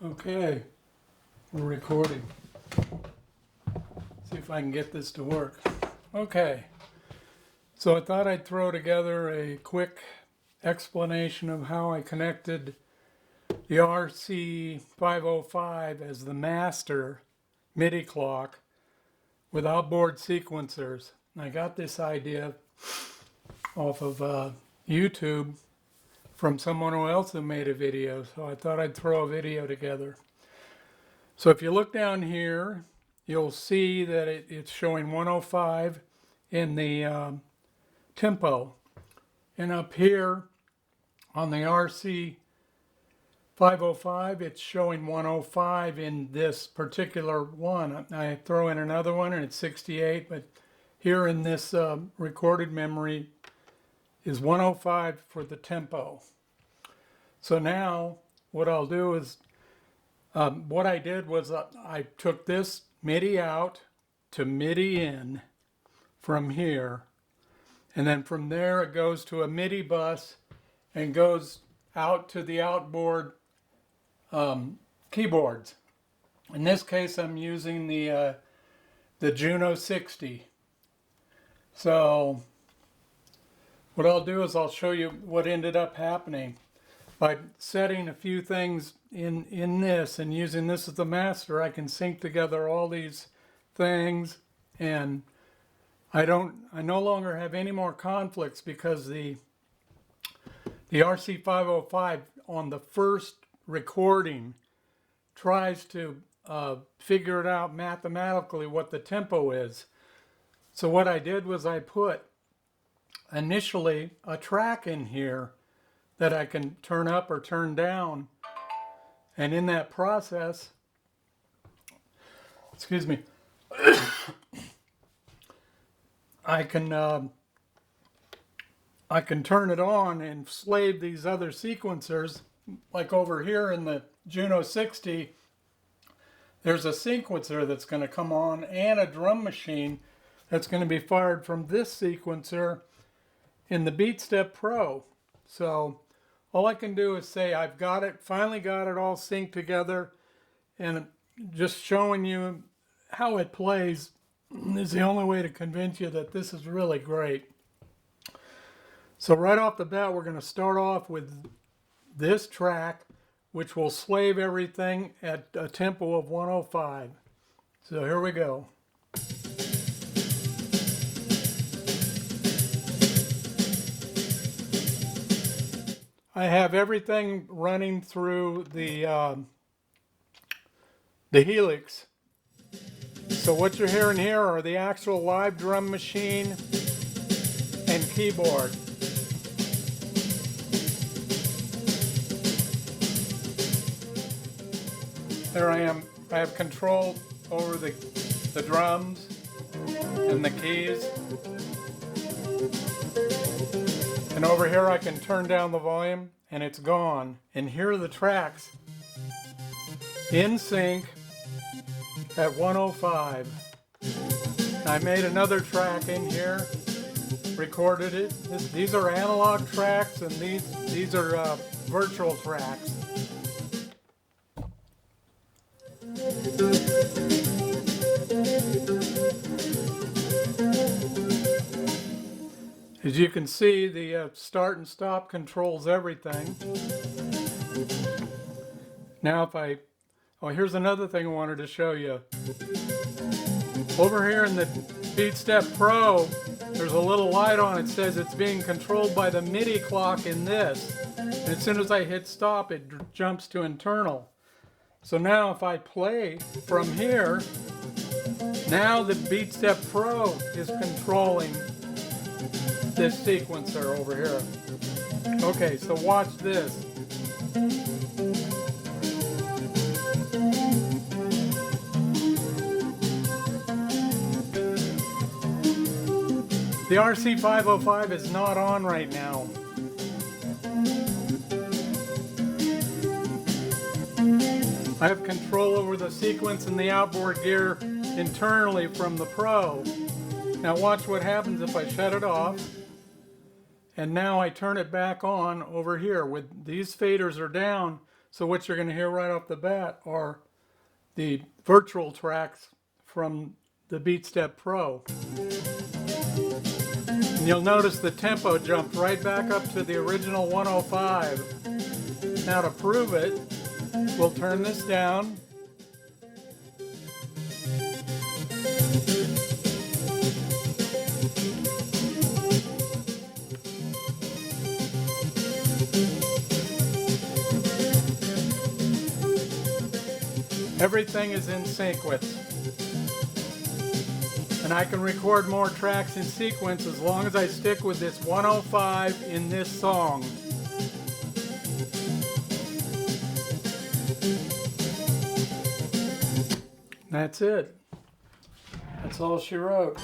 Okay, we're recording. See if I can get this to work. Okay, so I thought I'd throw together a quick explanation of how I connected the RC-505 as the master MIDI clock with outboard sequencers. And I got this idea off of YouTube from someone else who made a video, so I thought I'd throw a video together. So if you look down here, you'll see that it's showing 105 in the tempo. And up here on the RC-505, it's showing 105 in this particular one. I throw in another one and it's 68, but here in this recorded memory is 105 for the tempo. So now what I'll do is, what I did was I took this MIDI out to MIDI in from here, and then from there it goes to a MIDI bus and goes out to the outboard keyboards. In this case I'm using the Juno 60. So what I'll do is I'll show you what ended up happening. By setting a few things in this and using this as the master, I can sync together all these things, and I no longer have any more conflicts because the RC-505 on the first recording tries to figure it out mathematically what the tempo is. So what I did was I put initially a track in here that I can turn up or turn down, and in that process, excuse me, I can turn it on and slave these other sequencers. Like over here in the Juno 60, there's a sequencer that's going to come on and a drum machine that's going to be fired from this sequencer in the BeatStep Pro. So all I can do is say I've got it, finally got it all synced together, and just showing you how it plays is the only way to convince you that this is really great. So right off the bat, we're going to start off with this track, which will slave everything at a tempo of 105. So here we go. I have everything running through the Helix. So what you're hearing here are the actual live drum machine and keyboard. There I am. I have control over the drums and the keys. And over here I can turn down the volume and it's gone. And here are the tracks in sync at 105. I made another track in here, recorded it. These are analog tracks and these are virtual tracks. As you can see, the start and stop controls everything. Now here's another thing I wanted to show you. Over here in the BeatStep Pro, there's a little light on it, says it's being controlled by the MIDI clock in this. And as soon as I hit stop, it jumps to internal. So now if I play from here, now the BeatStep Pro is controlling this sequencer over here. Okay, so watch this. The RC-505 is not on right now. I have control over the sequence and the outboard gear internally from the Pro. Now watch what happens if I shut it off. And now I turn it back on over here. With these faders are down, So what you're going to hear right off the bat are the virtual tracks from the BeatStep Pro. And you'll notice the tempo jumped right back up to the original 105. Now to prove it, we'll turn this down. Everything is in sync with. And I can record more tracks in sequence as long as I stick with this 105 in this song. That's it. That's all she wrote.